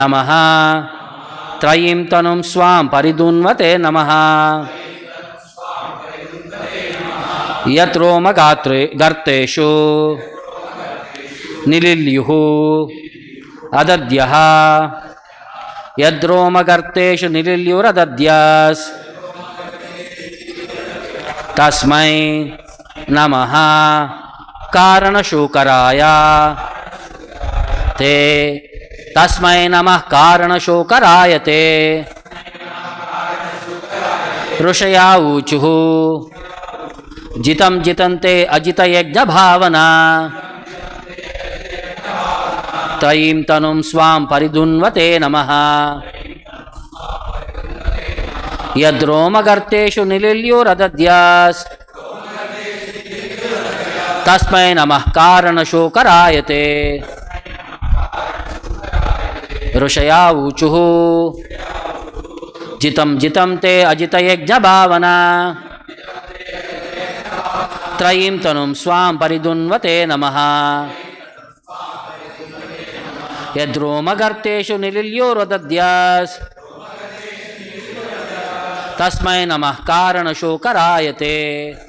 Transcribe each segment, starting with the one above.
Namaha. Trayim tanum swam paridunvate Namaha. Yatroma garteshu nililyuhu adadyaha. Yadroma garteshu nililyur adadyas. Tasmai Namaha Karana Shukaraya Te. Tasmai Namah Karana Shukaraya Te. Rushaya Uchuhu Jitam Jitante Ajita Yajna Bhavana Taim Tanum Swam Paridunvate Namaha. Yadroma Garteshu Nililyur Adadyas. Tasmai Namah Karana Shukarayate. Rushaya Uchuhu Jitam Jitam Te Ajita Yajna Bhavana Trayim Tanum Swam Paridunvate Namaha. Yadroma Garteshu Nililyur Adadyas. Tasmai Namah Karana Shukarayate.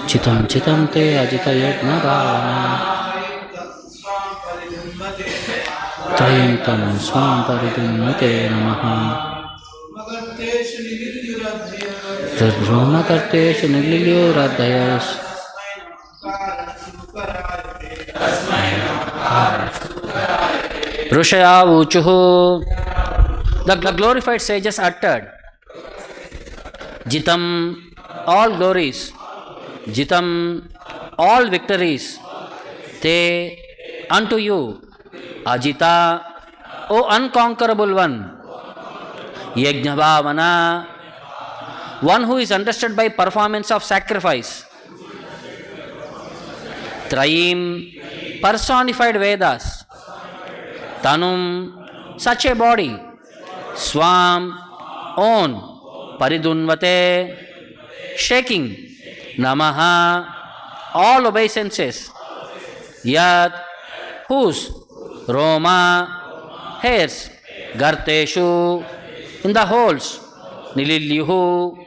Chitam chitam te ajita yajna bhavana Trayim tanum swam paridunvate Namaha. Yadroma garteshu nililyur adadyas. Rushaya Uchuhu. The glorified sages uttered, Jitam, all glories, Jitam, all victories, Te, unto you, Ajita, O unconquerable one, Yajna Bhavana, one who is understood by performance of sacrifice, Trayim, personified Vedas, Tanum, such a body, Swam, own, Paridunvate, shaking, Namaha, all obeisances, Yat, whose, Roma, hairs, Garteshu, in the holes, Nililyuhu,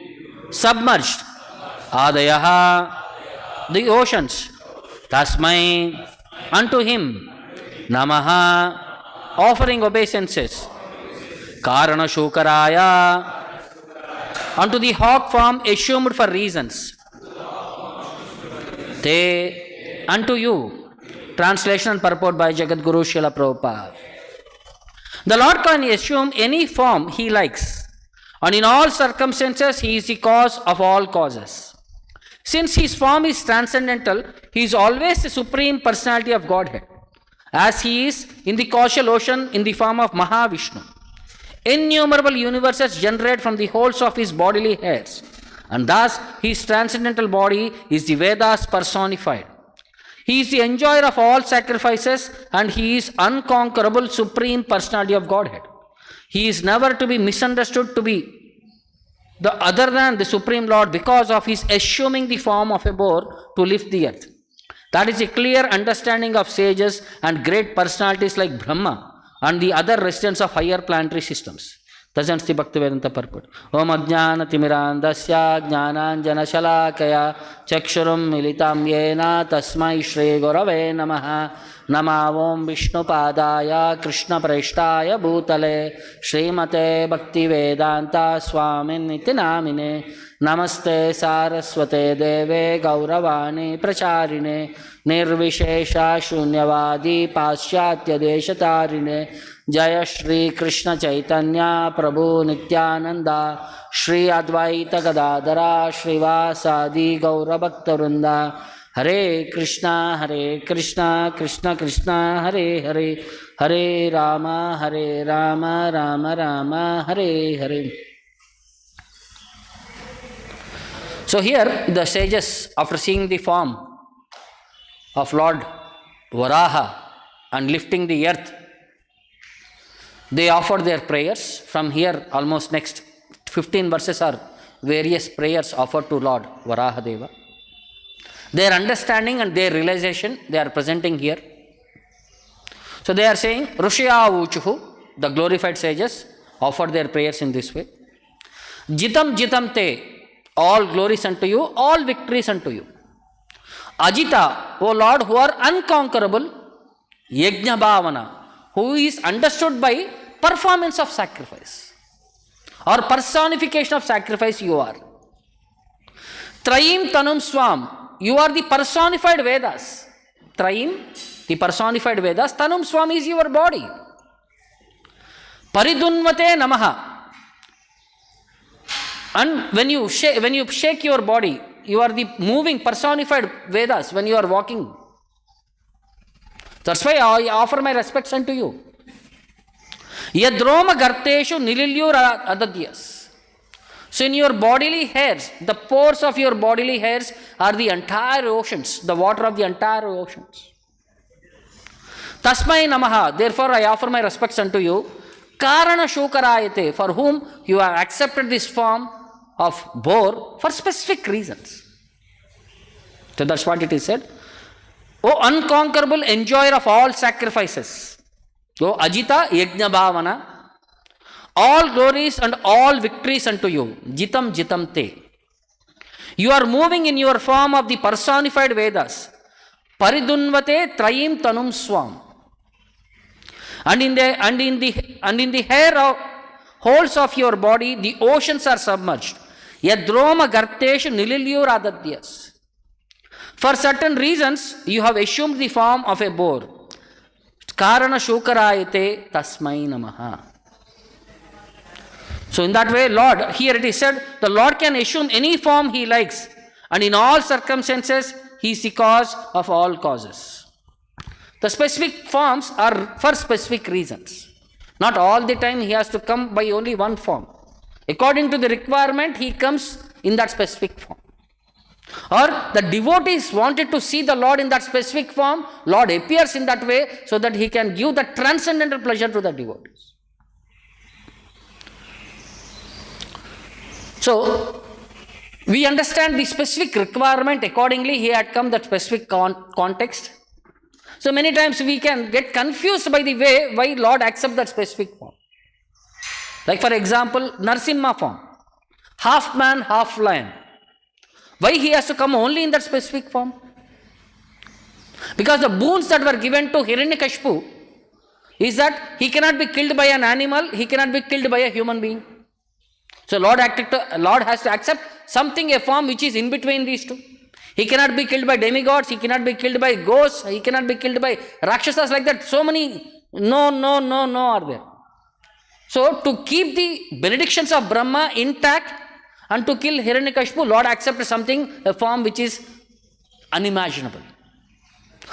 submerged, Adayaha, the oceans, Tasmai, unto him, Namaha, offering obeisances, Karana Shukaraya, unto the hawk form assumed for reasons. Te, unto you. Translation and purport by Jagadguru Srila Prabhupada. The Lord can assume any form he likes, and in all circumstances he is the cause of all causes. Since his form is transcendental, he is always the supreme personality of Godhead, as he is in the causal ocean in the form of Maha Vishnu. Innumerable universes generate from the holes of his bodily hairs, and thus his transcendental body is the Vedas personified. He is the enjoyer of all sacrifices, and he is unconquerable supreme personality of Godhead. He is never to be misunderstood to be the other than the Supreme Lord because of his assuming the form of a boar to lift the earth. That is a clear understanding of sages and great personalities like Brahma and the other residents of higher planetary systems. Presents the Bhaktivedanta purport. Om Ajnana Timirandasya Jnananjana Shalakaya Chakshurum Militam Yena Tasmai Shri Gurave Namaha Namavom Vishnu Padaya Krishna Preshtaya Bhutale Srimate Bhaktivedanta Swamin Niti Namine Namaste Saraswate Deve Gauravani Pracharine Nirvishesha Shunyavadi Paschatya Deshatarine Jaya Shri Krishna Chaitanya Prabhu Nityananda Shri Advaita Gadadara Shrivasadi Gaura Bhaktarunda Hare Krishna Krishna Krishna Hare Hare Hare Rama Rama Rama Hare Hare. So here the sages, after seeing the form of Lord Varaha and lifting the earth, they offered their prayers. From here, almost next 15 verses are various prayers offered to Lord Varahadeva. Their understanding and their realization they are presenting here. So they are saying, Rushya Uchuhu, the glorified sages, offered their prayers in this way. Jitam Jitam Te, all glories unto you, all victories unto you. Ajita, O Lord, who are unconquerable, Yajna Bhavana, who is understood by performance of sacrifice or personification of sacrifice you are. Trayim Tanum Swam, you are the personified Vedas. Trayim, the personified Vedas. Tanum Swam is your body. Paridunvate Namaha. And when you shake your body, you are the moving personified Vedas when you are walking. That's why I offer my respects unto you. Yadroma garteshu nililyur adadyas. So in your bodily hairs, the pores of your bodily hairs are the entire oceans, the water of the entire oceans. Tasmai namaha, therefore I offer my respects unto you. Karana shukarayate, for whom you have accepted this form of boar for specific reasons. So that's what it is said. O unconquerable enjoyer of all sacrifices. O Ajita Yajna Bhavana. All glories and all victories unto you. Jitam Jitam Te. You are moving in your form of the personified Vedas. Paridunvate Trayim Tanum Swam. And in the hair of holes of your body, the oceans are submerged. Yadroma Garteshu Nililyur Adadyas. For certain reasons, you have assumed the form of a boar. Karana Shukarayate Tasmai Namaha. So in that way, Lord, here it is said, the Lord can assume any form He likes, and in all circumstances, He is the cause of all causes. The specific forms are for specific reasons. Not all the time He has to come by only one form. According to the requirement, He comes in that specific form. Or the devotees wanted to see the Lord in that specific form, Lord appears in that way so that He can give the transcendental pleasure to the devotees. So, we understand the specific requirement, accordingly He had come that specific context. So many times we can get confused by the way why Lord accepts that specific form. Like for example, Narasimha form, half man, half lion. Why He has to come only in that specific form? Because the boons that were given to Hiranyakashipu is that he cannot be killed by an animal, he cannot be killed by a human being. So Lord has to accept something, a form which is in between these two. He cannot be killed by demigods, he cannot be killed by ghosts, he cannot be killed by Rakshasas like that. So many no are there. So to keep the benedictions of Brahma intact and to kill Hiranyakashipu, Lord accepted something, a form which is unimaginable.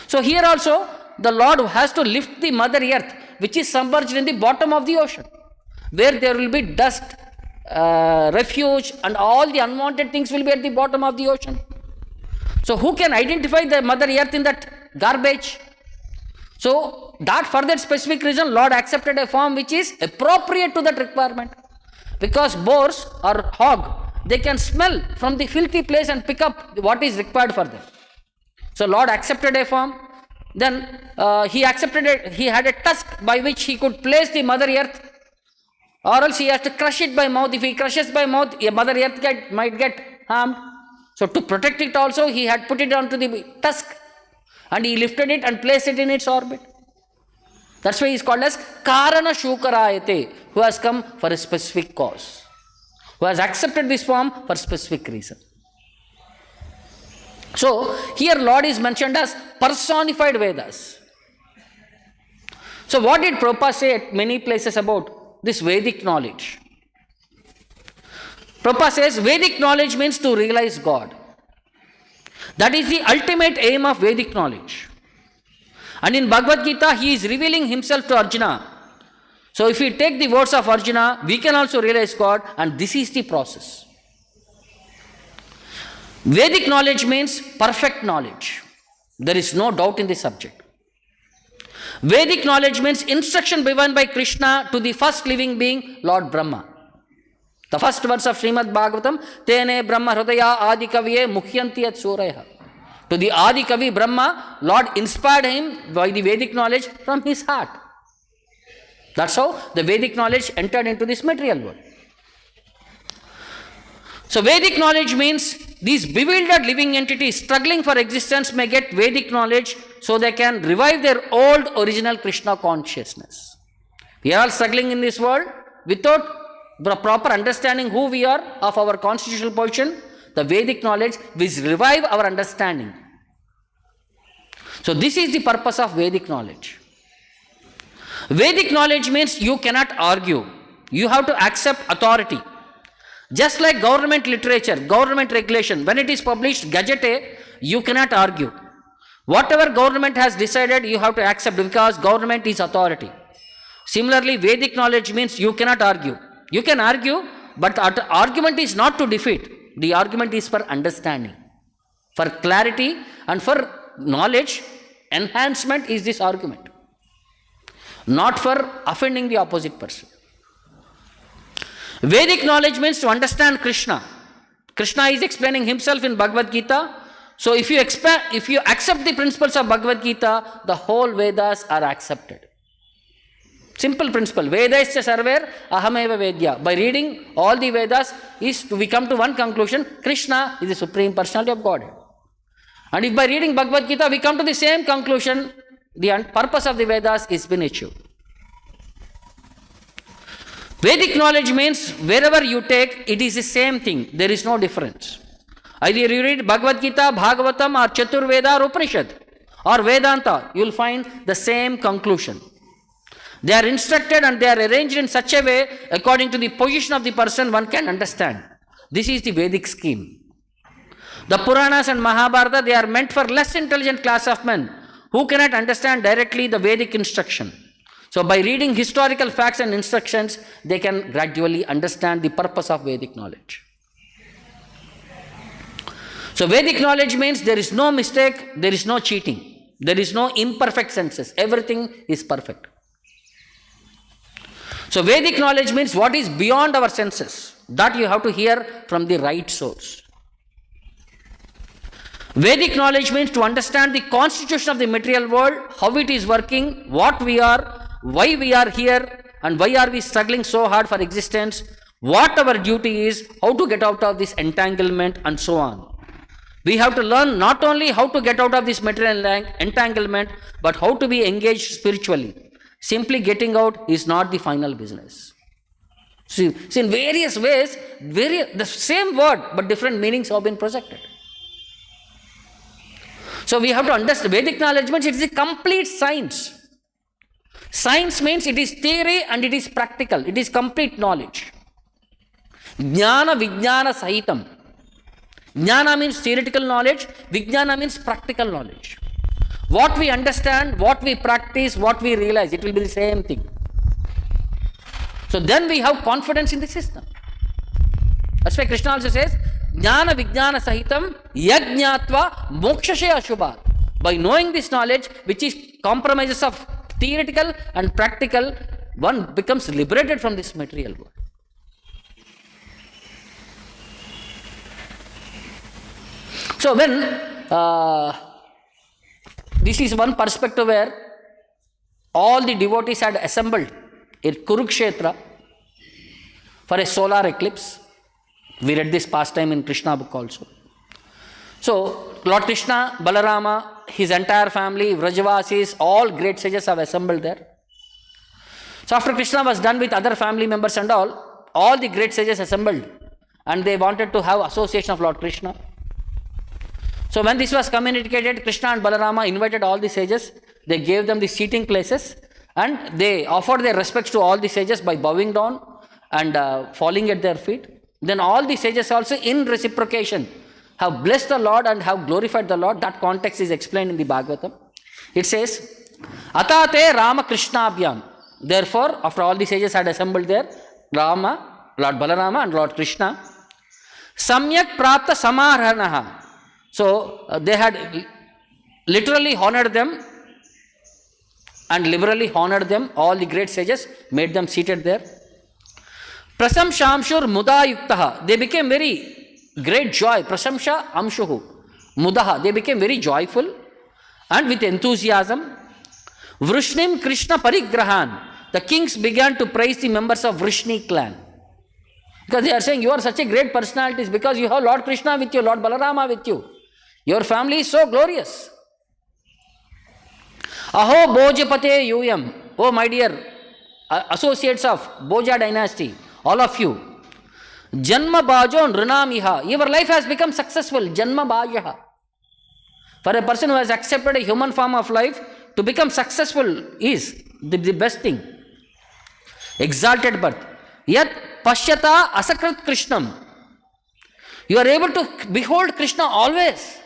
So here also, the Lord has to lift the mother earth, which is submerged in the bottom of the ocean, where there will be dust, refuge, and all the unwanted things will be at the bottom of the ocean. So who can identify the mother earth in that garbage? So that for that specific reason, Lord accepted a form which is appropriate to that requirement. Because boars or hog, they can smell from the filthy place and pick up what is required for them. So Lord accepted a form. Then He accepted it. He had a tusk by which He could place the mother earth Or else he has to crush it by mouth. If he crushes by mouth, a Mother Earth might get harmed. So to protect it also, he had put it onto the tusk. And he lifted it and placed it in its orbit. That's why he is called as Karana Shukarayate, who has come for a specific cause, who has accepted this form for specific reason. So here Lord is mentioned as personified Vedas. So what did Prabhupada say at many places about this Vedic knowledge? Prabhupada says Vedic knowledge means to realize God. That is the ultimate aim of Vedic knowledge. And in Bhagavad Gita, he is revealing himself to Arjuna. So if we take the words of Arjuna, we can also realize God, and this is the process. Vedic knowledge means perfect knowledge. There is no doubt in this subject. Vedic knowledge means instruction given by Krishna to the first living being, Lord Brahma. The first verse of Srimad Bhagavatam, Tene Brahma Hridaya Adi Kaviye Mukhyanti At Suraya. To the Adi Kavi Brahma, Lord inspired him by the Vedic knowledge from his heart. That's how the Vedic knowledge entered into this material world. So Vedic knowledge means these bewildered living entities struggling for existence may get Vedic knowledge so they can revive their old original Krishna consciousness. We are all struggling in this world without proper understanding who we are of our constitutional position. The Vedic knowledge will revive our understanding. So this is the purpose of Vedic knowledge. Vedic knowledge means you cannot argue. You have to accept authority. Just like government literature, government regulation, when it is published, Gazette, you cannot argue. Whatever government has decided, you have to accept because government is authority. Similarly, Vedic knowledge means you cannot argue. You can argue, but argument is not to defeat. The argument is for understanding, for clarity, and for knowledge. Enhancement is this argument, not for offending the opposite person. Vedic knowledge means to understand Krishna. Krishna is explaining himself in Bhagavad Gita. So if you accept the principles of Bhagavad Gita, the whole Vedas are accepted. Simple principle. Vedaisya sarver ahameva vedya. By reading all the Vedas, we come to one conclusion: Krishna is the Supreme Personality of Godhead. And if by reading Bhagavad Gita, we come to the same conclusion, the purpose of the Vedas is been achieved. Vedic knowledge means wherever you take, it is the same thing. There is no difference. Either you read Bhagavad Gita, Bhagavatam, or Chaturveda or Upanishad or Vedanta, you will find the same conclusion. They are instructed and they are arranged in such a way according to the position of the person one can understand. This is the Vedic scheme. The Puranas and Mahabharata, they are meant for less intelligent class of men who cannot understand directly the Vedic instruction. So by reading historical facts and instructions, they can gradually understand the purpose of Vedic knowledge. So Vedic knowledge means there is no mistake, there is no cheating, there is no imperfect senses. Everything is perfect. So Vedic knowledge means what is beyond our senses. That you have to hear from the right source. Vedic knowledge means to understand the constitution of the material world, how it is working, what we are, why we are here, and why are we struggling so hard for existence, what our duty is, how to get out of this entanglement, and so on. We have to learn not only how to get out of this material entanglement, but how to be engaged spiritually. Simply getting out is not the final business. See, in various ways, the same word, but different meanings have been projected. So we have to understand Vedic knowledge means it is a complete science. Science means it is theory and it is practical. It is complete knowledge. Jnana vijnana sahitam. Jnana means theoretical knowledge. Vijnana means practical knowledge. What we understand, what we practice, what we realize, it will be the same thing. So then we have confidence in the system. That's why Krishna also says, Jnana vijnana sahitam yajñatva mokshasya ashubhat. By knowing this knowledge, which is compromises of theoretical and practical, one becomes liberated from this material world. So when this is one perspective where all the devotees had assembled in Kurukshetra, for a solar eclipse. We read this pastime in Krishna book also. So, Lord Krishna, Balarama, his entire family, Vrajavasis, all great sages have assembled there. So, after Krishna was done with other family members and all the great sages assembled and they wanted to have association of Lord Krishna. So, when this was communicated, Krishna and Balarama invited all the sages, they gave them the seating places and they offered their respects to all the sages by bowing down and falling at their feet. Then all the sages also in reciprocation have blessed the Lord and have glorified the Lord. That context is explained in the Bhagavatam. It says, Atate Rama Krishnabhyam. Therefore, after all the sages had assembled there, Rama, Lord Balarama and Lord Krishna, Samyak Prapta Samarhanaha. So, they had literally honored them and liberally honored them. All the great sages made them seated there. Prasamsha Amshur Muda Yuktaha. They became very great joy. Prasamsha Amshuhu Mudaha. They became very joyful and with enthusiasm. Vrishnim Krishna Parigrahan. The kings began to praise the members of Vrishni clan. Because they are saying, you are such a great personality because you have Lord Krishna with you, Lord Balarama with you. Your family is so glorious. Aho Bojapate Yuyam. Oh my dear associates of Boja dynasty, all of you. Janma Bajo Nrinamiha. Your life has become successful. Janma Bajaha. For a person who has accepted a human form of life, to become successful is the best thing. Exalted birth. Yet Pashyata Asakrit Krishnam. You are able to behold Krishna always.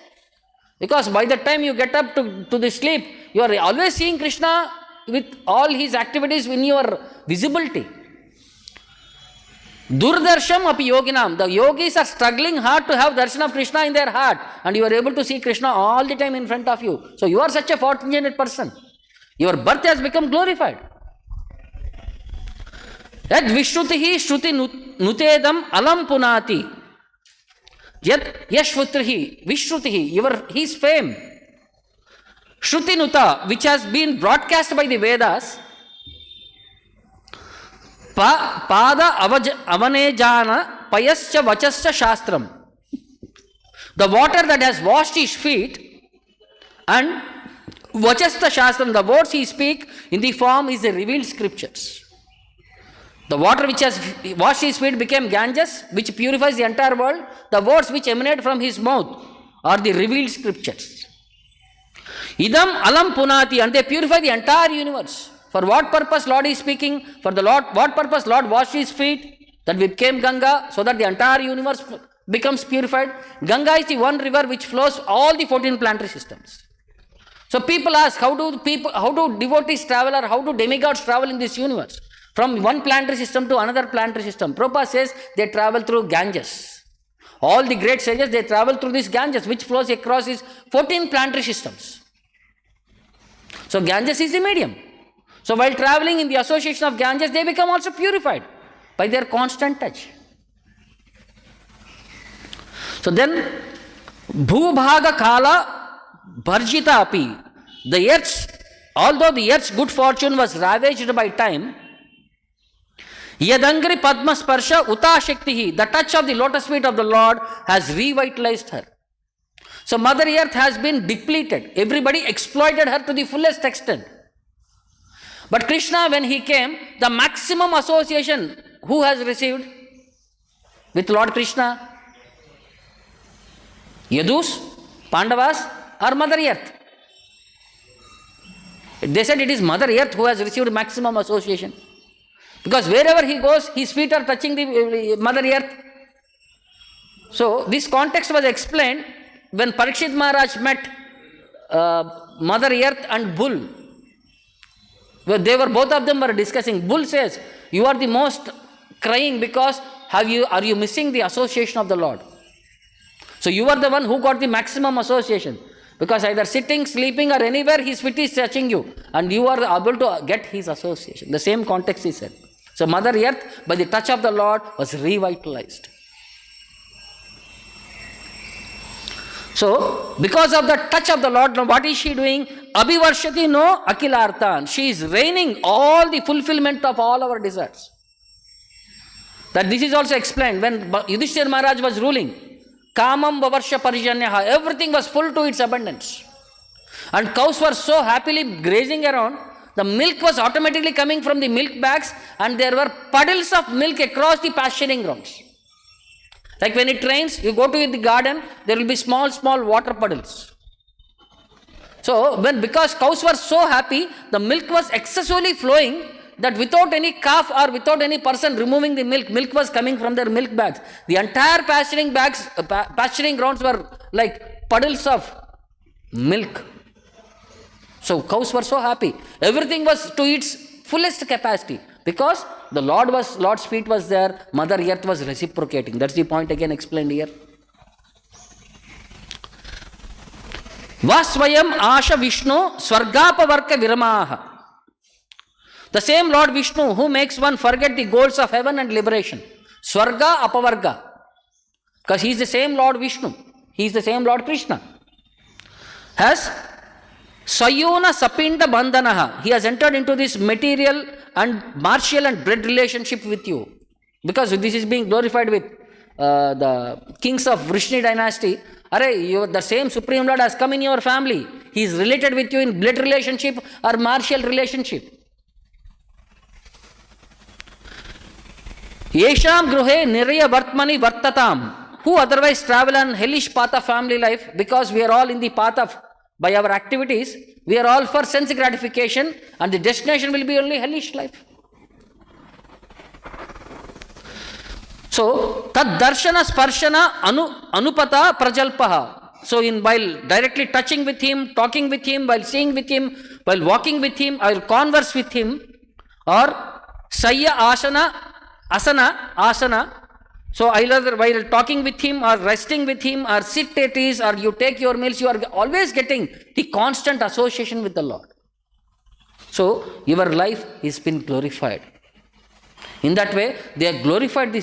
Because by the time you get up to the sleep, you are always seeing Krishna with all his activities in your visibility. Durdarsham api yoginam. The yogis are struggling hard to have darshan of Krishna in their heart. And you are able to see Krishna all the time in front of you. So you are such a fortunate person. Your birth has become glorified. Yad vishrutihi shruti nutedam alam punati. Yad yashvutrihi vishrutihi. His fame. Shruti nuta, which has been broadcast by the Vedas. Pada avanejana payascha vachascha shastram. The water that has washed his feet and vachascha shastram, the words he speak in the form is the revealed scriptures. The water which has washed his feet became Ganges, which purifies the entire world. The words which emanate from his mouth are the revealed scriptures. Idam alam punati, and they purify the entire universe. For what purpose Lord is speaking? For the Lord, what purpose Lord washed his feet? That became Ganga, so that the entire universe becomes purified. Ganga is the one river which flows all the 14 planetary systems. So people ask, how do devotees travel or how do demigods travel in this universe? From one planetary system to another planetary system. Prabhupada says they travel through Ganges. All the great sages, they travel through this Ganges which flows across these 14 planetary systems. So Ganges is the medium. So while traveling in the association of Ganges, they become also purified by their constant touch. So then, Bhubhaga Kala Bharjita Api. The earth's, although the earth's good fortune was ravaged by time, Yadangri Padma Sparsha Uta Shaktihi, the touch of the lotus feet of the Lord has revitalized her. So Mother Earth has been depleted. Everybody exploited her to the fullest extent. But Krishna, when he came, the maximum association, who has received with Lord Krishna? Yadus, Pandavas, or Mother Earth? They said it is Mother Earth who has received maximum association. Because wherever he goes, his feet are touching the Mother Earth. So this context was explained when Parikshit Maharaj met Mother Earth and Bull. Both of them were discussing. Bull says, you are the most crying because are you missing the association of the Lord? So you are the one who got the maximum association. Because either sitting, sleeping or anywhere his feet is touching you. And you are able to get his association. The same context he said. So Mother Earth, by the touch of the Lord, was revitalized. So, because of the touch of the Lord, what is she doing? Abhivarshati no akilartan. She is raining all the fulfillment of all our desires. That this is also explained when Yudhishthira Maharaj was ruling. Kamam vavarsha parijanyaha. Everything was full to its abundance. And cows were so happily grazing around, the milk was automatically coming from the milk bags, and there were puddles of milk across the pasturing grounds. Like when it rains, you go to the garden, there will be small water puddles. So, because cows were so happy, the milk was excessively flowing, that without any calf or without any person removing the milk was coming from their milk bags. The entire pasturing grounds were like puddles of milk. So cows were so happy. Everything was to its fullest capacity because the Lord's feet was there. Mother Earth was reciprocating. That's the point again explained here. Vasvayam Asha Vishnu Swargapavarka Viramaha. The same Lord Vishnu who makes one forget the goals of heaven and liberation. Swarga Apavarga. Because he is the same Lord Vishnu. He is the same Lord Krishna. Has Sayona Sapinda Bandhanaha. He has entered into this material and martial and blood relationship with you. Because this is being glorified with the kings of Vrishni dynasty. The same Supreme Lord has come in your family. He is related with you in blood relationship or martial relationship. Yesham Gruhe Nirya Vartmani Vartatam. Who otherwise travel on hellish path of family life, because we are all in the path of, by our activities, we are all for sense gratification, and the destination will be only hellish life. So, tad darshana sparshana anupata prajalpaha. So, while directly touching with him, talking with him, while seeing with him, while walking with him, or converse with him, or sayya asana. So, either while talking with him, or resting with him, or sit at ease, or you take your meals, you are always getting the constant association with the Lord. So, your life has been glorified. In that way, they have glorified the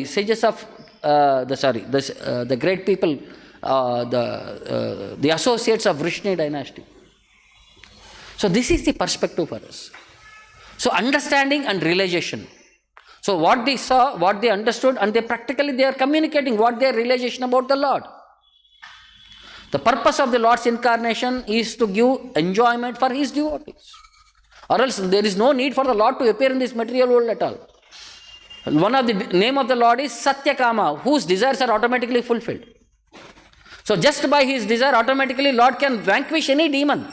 sages of the great people, the associates of Vrishni dynasty. So this is the perspective for us. So understanding and realization. So what they saw, what they understood, and they are communicating what their realization about the Lord. The purpose of the Lord's incarnation is to give enjoyment for his devotees. Or else there is no need for the Lord to appear in this material world at all. One of the name of the Lord is Satyakama, whose desires are automatically fulfilled. So just by his desire, automatically Lord can vanquish any demon.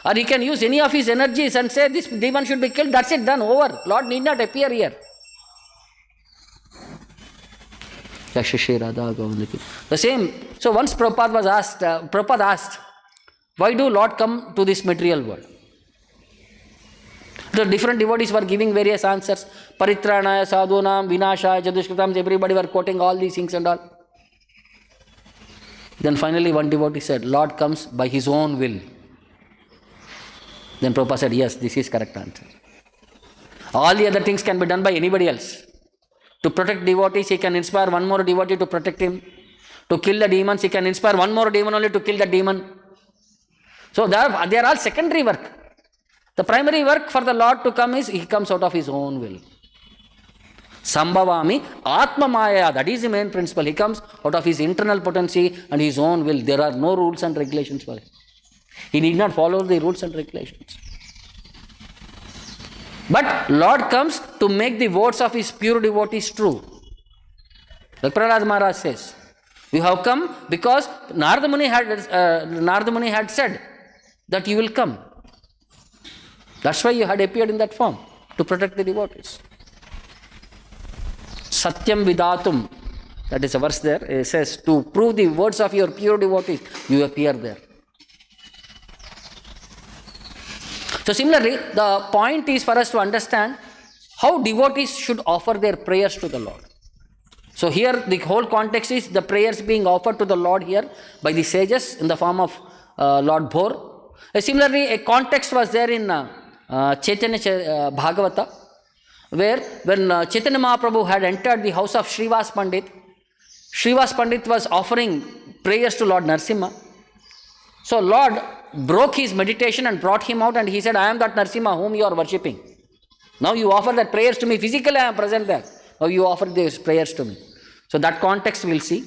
Or he can use any of his energies and say this demon should be killed. That's it, done, over. Lord need not appear here. The same. So once Prabhupada asked, why do Lord come to this material world? The different devotees were giving various answers. Paritranaya, sadhunam, vinashaya, jadushkritam, everybody were quoting all these things and all. Then finally one devotee said, Lord comes by his own will. Then Prabhupada said, yes, this is correct answer. All the other things can be done by anybody else. To protect devotees, he can inspire one more devotee to protect him. To kill the demons, he can inspire one more demon only to kill the demon. So they are all secondary work. The primary work for the Lord to come is, he comes out of his own will. Sambhavami Atma Maya, that is the main principle. He comes out of his internal potency and his own will. There are no rules and regulations for him. He need not follow the rules and regulations. But Lord comes to make the words of his pure devotees true. Like Prahlad Maharaj says, you have come because Narada Muni had said that you will come. That's why you had appeared in that form, to protect the devotees. Satyam Vidatum, that is a verse there, it says, to prove the words of your pure devotees, you appear there. So similarly, the point is for us to understand how devotees should offer their prayers to the Lord. So here the whole context is the prayers being offered to the Lord here by the sages in the form of Lord Boar. Similarly, a context was there in Chaitanya Bhagavata, where when Chaitanya Mahaprabhu had entered the house of Srivas Pandit was offering prayers to Lord Narasimha. So Lord broke his meditation and brought him out, and he said, I am that Narasimha whom you are worshipping. Now you offer that prayers to me. Physically I am present there. you offer these prayers to me. So that context we'll see.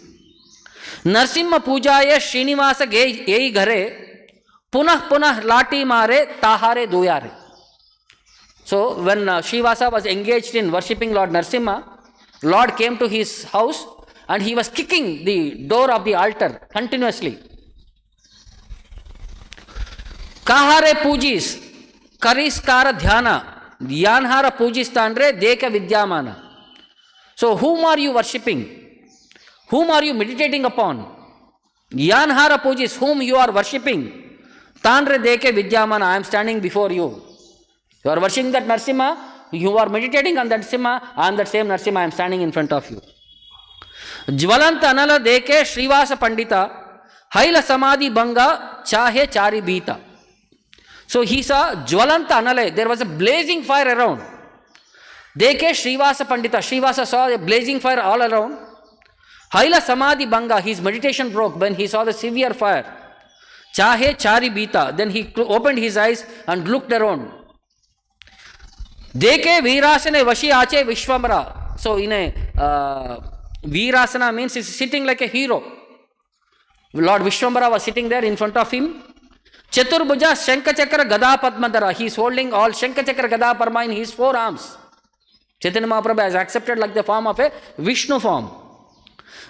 Narasimha pujaya Srinivasa ei ghare punah punah lati mare tahare duyare. So when Srivasa was engaged in worshipping Lord Narasimha, Lord came to his house and he was kicking the door of the altar continuously. Kahare pujis kariskara dhyana dhyanhara pujistandre deka vidyamana. So whom are you worshipping? Whom are you meditating upon? Yanhara pujis, whom you are worshipping. Tandre deke vidyamana, I am standing before you. You are worshipping that Narasimha, you are meditating on that Narasimha, I am that same Narasimha, I am standing in front of you. Jvalanta anala deke Srivasa Pandita, Haila Samadhi Banga, Chahe Chari Bita. So he saw Jvalanta anale, there was a blazing fire around. Deke Srivasa Pandita, Srivasa saw a blazing fire all around. Haila Samadhi Banga, his meditation broke when he saw the severe fire. Chahe Chari Bita, then he opened his eyes and looked around. Deke Virasane Vashi Ache Vishwamara. So in a Virasana means he's sitting like a hero. Lord Vishwamara was sitting there in front of him. Chaturbuja Shankachakra Gada Padmadara, he is holding all Shankachakra Gada Parma in his forearms. Chaitanya Mahaprabhu has accepted like the form of a Vishnu form.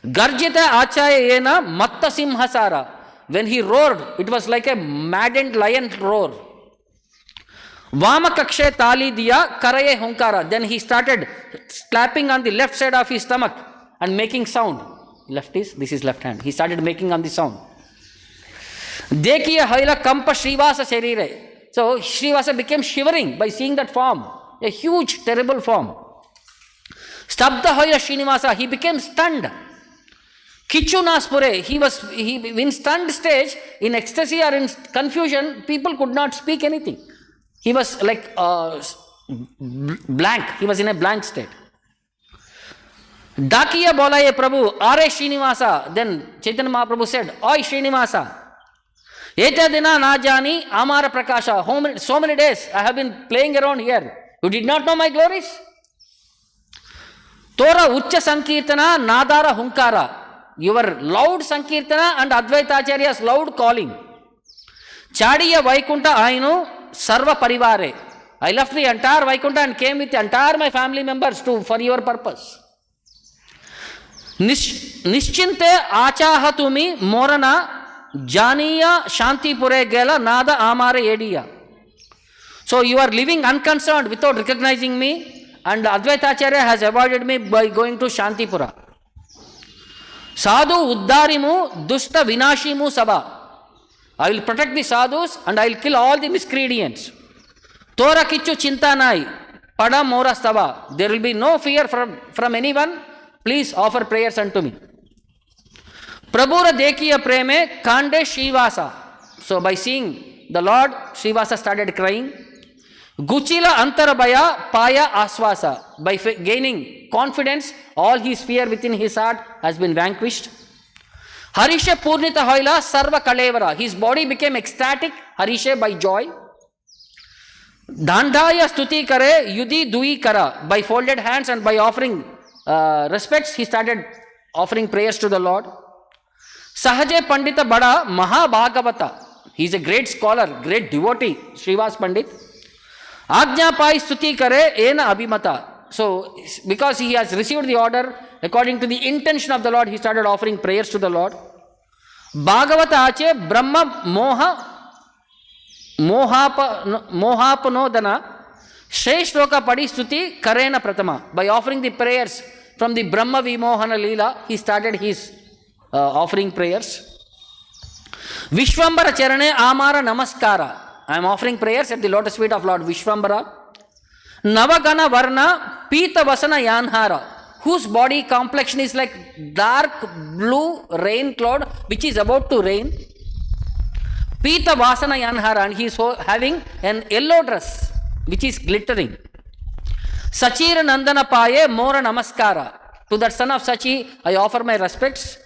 Garjita Achaya Yena Matta Simhasara. When he roared, it was like a maddened lion roar. Vama Kakshe Tali Diya Karaye Hunkara. Then he started slapping on the left side of his stomach and making sound. This is left hand. He started making on the sound. Dekiya Haila Kampa Srivasa Sharire. So Srivasa became shivering by seeing that form. A huge, terrible form. Stabda Haila Srinivasa, he became stunned. Kichu Naspure, he was in stunned stage, in ecstasy or in confusion, people could not speak anything. He was like blank, he was in a blank state. Dakiya Bolaye Prabhu, Are Srinivasa, then Chaitanya Mahaprabhu said, Oi Srinivasa, Eta Dina Najani, Amara Prakasha, so many days I have been playing around here. You did not know my glories? Tora Ucha Sankirtana, Nadara Hunkara. Your loud Sankirtana and Advaita Acharya's loud calling. Chadiya Vaikunta Ainu Sarva Parivare. I left the entire Vaikunta and came with the entire my family members for your purpose. Nischinte Achahatumi Morana Janiya Shanti Pure Gela Nada Amare Ediya. So you are living unconcerned without recognizing me, and Advaita Acharya has avoided me by going to Shantipura. Sadhu Uddarimu Dusta Vinashimu Sabha. I will protect the sadhus and I will kill all the miscreants. Tora Kichu Chintanai Pada Mora Stava. There will be no fear from anyone. Please offer prayers unto me. Prabhura Dekiya Preme Kande Srivasa. So by seeing the Lord, Srivasa started crying. Guchila Antarabaya Paya Aswasa. By gaining confidence, all his fear within his heart has been vanquished. Harisha Purnita Hoila Sarva Kalevara. His body became ecstatic, Harisha by joy. Dandaya Stuti Kare Yudi Dui Kara. By folded hands and by offering respects, he started offering prayers to the Lord. Sahaje Pandita Bada Maha Bhagavata. He is a great scholar, great devotee, Srivas Pandit. Ajna Pai Stuti Kare Ena Abhimata. So, because he has received the order, according to the intention of the Lord, he started offering prayers to the Lord. Bhagavata Ache Brahma Mohapanodana Sheshloka Padi Stuti Karena Pratama. By offering the prayers from the Brahma Vimohana Leela, he started his offering prayers. Vishwambara Charane Amara Namaskara. I am offering prayers at the lotus feet of Lord Vishwambara. Navagana Varna Pita Vasana Yanhara, whose body complexion is like dark blue rain cloud which is about to rain. Pita Vasana Yanhara, and he is having an yellow dress which is glittering. Sachira Nandana Paye Mora Namaskara. To that son of Sachi I offer my respects.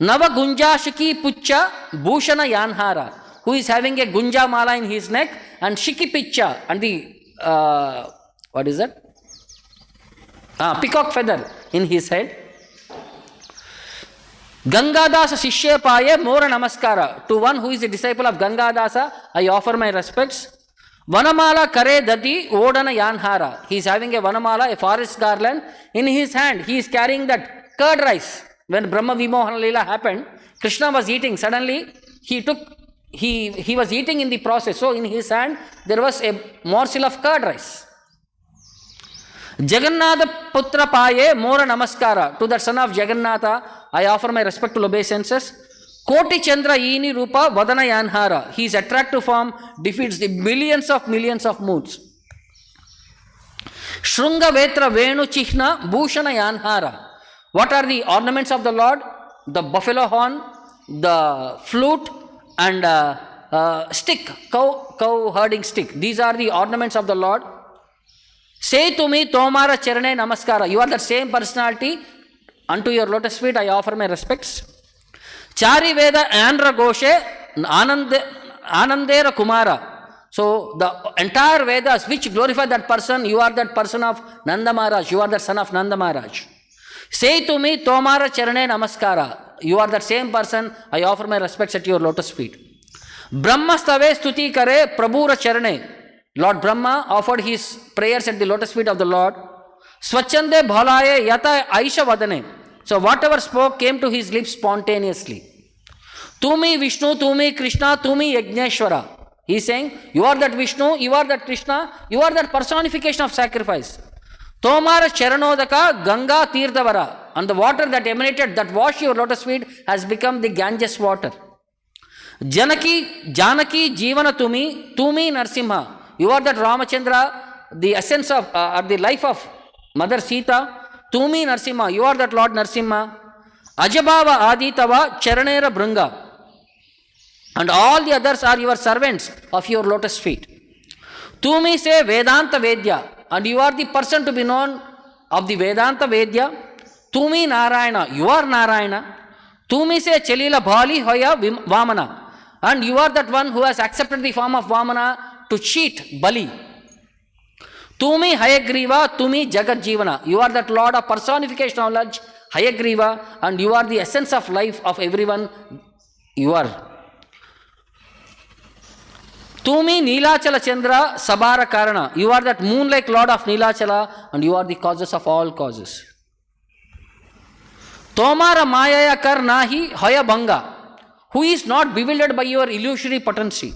Nava Gunjashiki Pucha Bhushana Yanhara, who is having a Gunja Mala in his neck, and Shiki Picha, and the what is that? peacock feather in his head. Gangadasa Shishya Paye Mora Namaskara. To one who is a disciple of Gangadasa, I offer my respects. Vanamala Kare Dati Odana Yanhara. He is having a Vanamala, a forest garland in his hand. He is carrying that curd rice. When Brahma Vimohana Leela happened, Krishna was eating. Suddenly, he was eating in the process. So in his hand, there was a morsel of curd rice. Jagannatha Putra Paye Mora Namaskara. To that son of Jagannatha, I offer my respectful obeisances. Koti Chandra Ini Rupa Vadana Yanhara. His attractive form defeats the millions of moods. Shrunga Vetra Venu Chihna Bhushana Yanhara. What are the ornaments of the Lord? The buffalo horn, the flute, and stick, cow herding stick. These are the ornaments of the Lord. Say to me, Tomara Charane Namaskara. You are the same personality. Unto your lotus feet I offer my respects. Chari Veda Andra Goshe Anandera Kumara. So the entire Vedas which glorify that person, you are that person of Nanda Maharaj. You are the son of Nanda Maharaj. Say to me, Tomara Charane Namaskara. You are that same person. I offer my respects at your lotus feet. Brahma Stave Stuti Kare Prabhura Charane. Lord Brahma offered his prayers at the lotus feet of the Lord. Swachande Bhalaye Yata Aisha Vadane. So whatever spoke came to his lips spontaneously. Tumi Vishnu, Tumi Krishna, Tumi Yajneshwara. He is saying, you are that Vishnu, you are that Krishna, you are that personification of sacrifice. Tomara Charanodaka Ganga Tirthavara. And the water that emanated, that washed your lotus feet, has become the Ganges water. Janaki Jivana Tumi, Tumi Narasimha. You are that Ramachandra, the essence of, or the life of Mother Sita. Tumi Narasimha, you are that Lord Narasimha. Ajabhava Aditava Charanera Brunga. And all the others are your servants of your lotus feet. Tumi say Vedanta Vedya. And you are the person to be known of the Vedanta Vedya. Tumi Narayana, you are Narayana. Tumi say Chalila Bhali Hoya Vamana. And you are that one who has accepted the form of Vamana to cheat Bali. Tumi Hayagriva, Tumi Jagat Jivana. You are that Lord of personification of knowledge, Hayagriva, and you are the essence of life of everyone. You are. Tumi Neelachala Chandra Sabara Karana. You are that moon-like Lord of Neelachala, and you are the causes of all causes. Tomara Mayaya Kar Nahi Hoya Bhanga. Who is not bewildered by your illusory potency.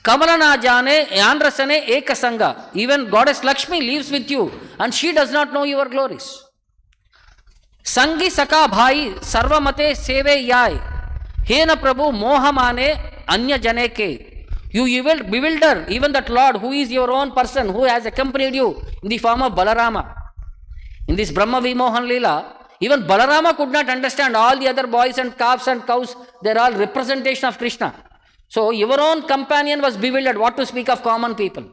Kamalana Jane Yandrasane Ekasanga. Even Goddess Lakshmi lives with you, and she does not know your glories. Sangi Saka Bhai Sarvamate Seve Yai. Hena Prabhu Mohamane Anya Janeke. You bewilder even that Lord who is your own person, who has accompanied you in the form of Balarama. In this Brahma Vimohan Leela, even Balarama could not understand all the other boys and calves and cows. They are all representation of Krishna. So your own companion was bewildered. What to speak of common people?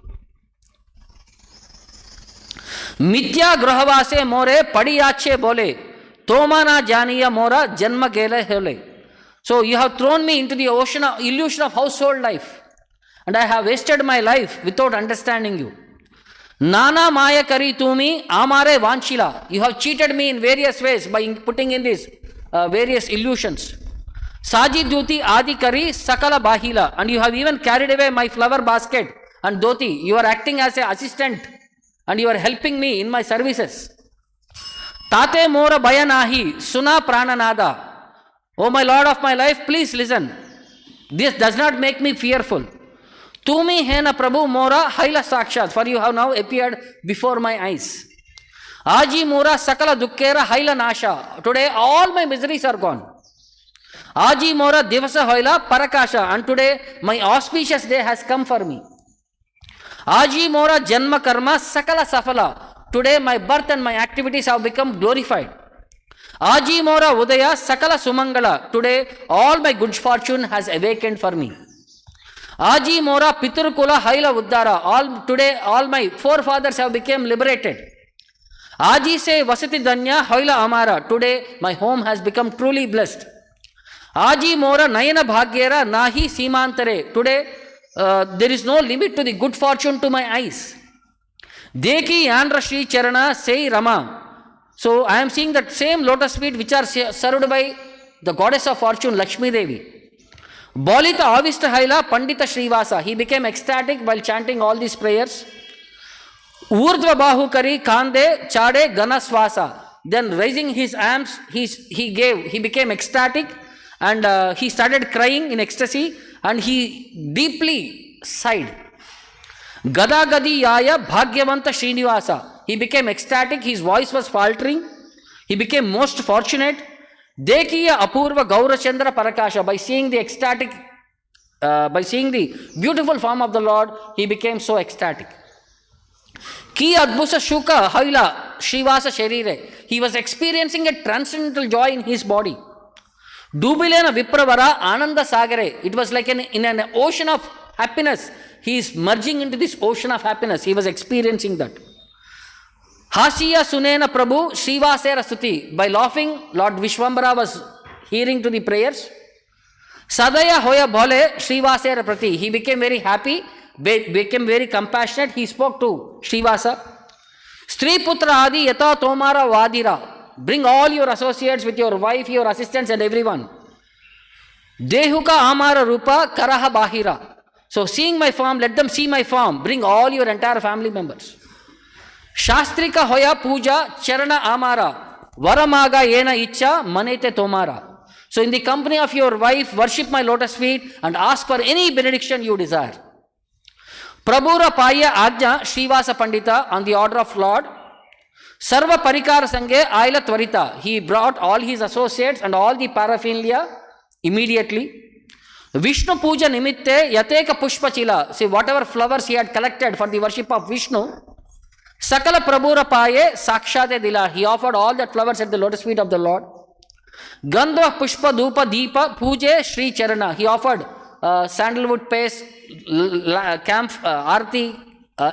Mithya Grahavase More Padiyache Bole. Tomana Janiya Mora Janma Gele Hole. So you have thrown me into the ocean of illusion of household life. And I have wasted my life without understanding you. Nana Maya Kari Tumi Amare Vanchila. You have cheated me in various ways by putting in these various illusions. Saji Duti Adi Kari Sakala Bahila. And you have even carried away my flower basket and dhoti. You are acting as an assistant and you are helping me in my services. Tate Mora Bayanahi Suna Prananada. Oh my Lord of my life, please listen. This does not make me fearful. Tumi Hena Prabhu Mora Haila Sakshat. For you have now appeared before my eyes. Aji Mora Sakala Dukkera Haila Nasha. Today all my miseries are gone. Aji Mora Divasa Haila Parakasha. And today my auspicious day has come for me. Aji Mora Janma Karma Sakala Safala. Today my birth and my activities have become glorified. Aji Mora Udaya Sakala Sumangala. Today all my good fortune has awakened for me. Aji Mora Piturkula Haila Uddara. Today all my forefathers have become liberated. Aji se Vasati Danya Haila Amara. Today my home has become truly blessed. Aji Mora Nayana Bhagyera Nahi Simantare. Today there is no limit to the good fortune to my eyes. Deki Andra Shri Charana Sei Rama. So I am seeing that same lotus feet which are served by the goddess of fortune, Lakshmi Devi. Bolita Avista Haila Pandita Srivasa. He became ecstatic while chanting all these prayers. Urdhva Bahu Kari Kande Chade Ganaswasa. Then raising his arms, he became ecstatic and he started crying in ecstasy and he deeply sighed. Gada Gadi Yaya Bhagyavanta Srinivasa. He became ecstatic, his voice was faltering. He became most fortunate. Dekiya Apurva Gaurachandra Parakasha. By seeing the beautiful form of the Lord, he became so ecstatic. Ki Adbhusa Shuka Haila Shrivasa Sharire. He was experiencing a transcendental joy in his body. Dubilena Vipravara Ananda Sagare. It was like in an ocean of happiness. He is merging into this ocean of happiness. He was experiencing that. Hasiya Sunena Prabhu Srivasera Stuti. By laughing, Lord Vishwambara was hearing to the prayers. Sadaya Hoya Bhole Srivasera Prati. He became very happy, became very compassionate. He spoke to Srivasa. Stri Putra Adi Yata Tomara Vadira. Bring all your associates with your wife, your assistants and everyone. Dehuka Amara Rupa Karaha Bahira. So seeing my form, let them see my form. Bring all your entire family members. Shastrika Hoya Puja Charana Amara. Varamaga Yena Icha Manete Tomara. So in the company of your wife, worship my lotus feet and ask for any benediction you desire. Prabhura Paya Ajna Srivasa Pandita on the order of Lord. Sarva Parikara Sange Aila Tvarita. He brought all his associates and all the paraphernalia immediately. Vishnu Puja Nimitte Yateka Pushpachila. See, whatever flowers he had collected for the worship of Vishnu, Sakala Prabhura Paye Sakshate Dila. He offered all that flowers at the lotus feet of the Lord. Gandhva Pushpa Dhupa Deepa Puje Sri Charana. He offered sandalwood paste, camp, arti,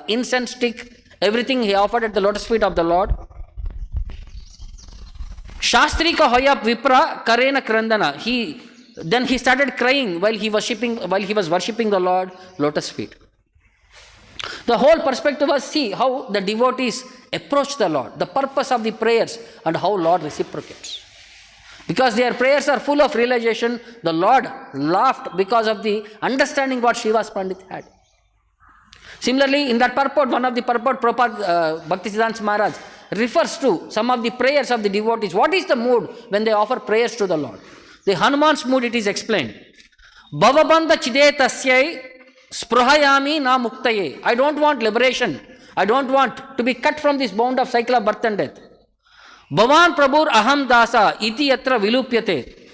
incense stick, everything he offered at the lotus feet of the Lord. Shastrika Hoya Vipra Karena Krandana. Then he started crying while he was worshipping the Lord, lotus feet. The whole perspective was, see how the devotees approach the Lord, the purpose of the prayers and how Lord reciprocates. Because their prayers are full of realization, the Lord laughed because of the understanding what Srivas Pandit had. Similarly, in that purport, one of the purport, Prabhupada Bhaktisiddhanta Maharaj refers to some of the prayers of the devotees. What is the mood when they offer prayers to the Lord? The Hanuman's mood, it is explained. Bhavabandha chide tasyai spruhayami na muktaye. I don't want liberation. I don't want to be cut from this bound of cycle of birth and death. Bhavan Prabhur Aham Dasa iti yatra vilupyate.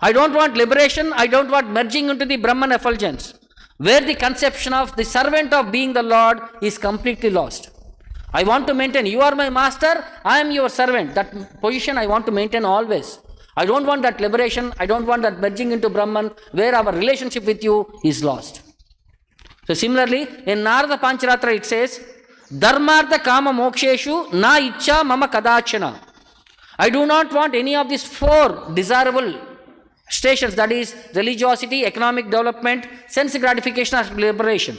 I don't want liberation. I don't want merging into the Brahman effulgence, where the conception of the servant of being the Lord is completely lost. I want to maintain, you are my master, I am your servant. That position I want to maintain always. I don't want that liberation. I don't want that merging into Brahman, where our relationship with you is lost. So similarly, in Narada Pancharatra it says, Dharmartha Kama Moksheshu Na Icha Mama Kadachana. I do not want any of these four desirable stations, that is religiosity, economic development, sense gratification or liberation.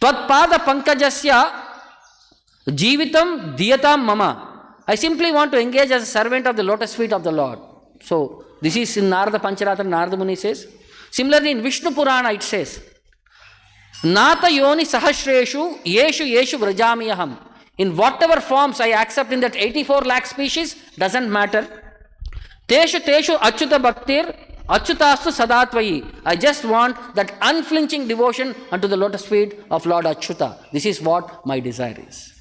Tvatpada Pankajasya Jivitam Diyatam Mama. I simply want to engage as a servant of the lotus feet of the Lord. So this is in Narada Pancharatra, Narada Muni says. Similarly in Vishnu Purana it says, Nata Yoni Sahasreshu Yeshu Vrajamiyaham. In whatever forms I accept in that 84 lakh species, doesn't matter. Teshu Achyuta Bhaktir Achyutastu Sadatvayi. I just want that unflinching devotion unto the lotus feet of Lord Achyuta. This is what my desire is.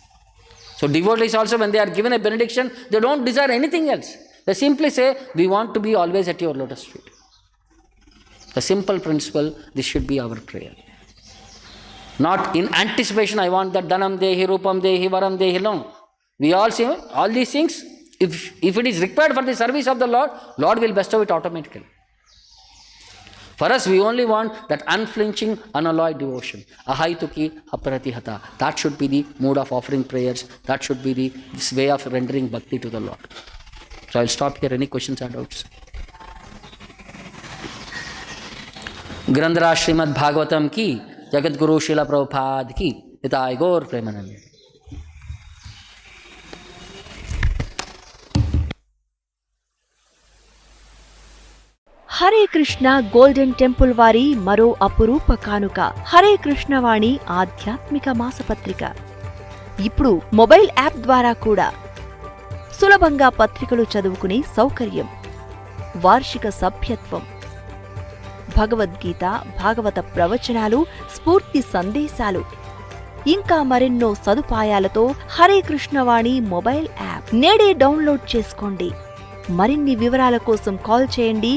So devotees also, when they are given a benediction, they don't desire anything else. They simply say, we want to be always at your lotus feet. The simple principle, this should be our prayer. Not in anticipation, I want that Dhanam Dehi, Rupam Dehi, Varam Dehi. No. We all say, all these things, if it is required for the service of the Lord, Lord will bestow it automatically. For us, we only want that unflinching, unalloyed devotion. Ahaituki aparatihata. That should be the mood of offering prayers. That should be the way of rendering bhakti to the Lord. So I'll stop here. Any questions or doubts? Grandhara Srimad Bhagavatam ki, Jagat Guru Srila Prabhupada ki, Nitai Gaur Premanand. Hare Krishna golden temple వారి మరో అపురూప కానుక హరే కృష్ణవాణి ఆధ్యాత్మిక మాసపత్రిక. ఇప్పుడు mobile app ద్వారా కూడా సులభంగా పత్రికలు చదువుకునే సౌకర్యం, వార్షిక సభ్యత్వం, భగవద్గీత, భాగవత ప్రవచనాలు, స్ఫూర్తి సందేశాలు, ఇంకా మరెన్నో సదుపాయాలతో హరే కృష్ణవాణి మొబైల్ యాప్ నేడే డౌన్లోడ్ చేసుకోండి. మరిన్ని వివరాల కోసం కాల్ చేయండి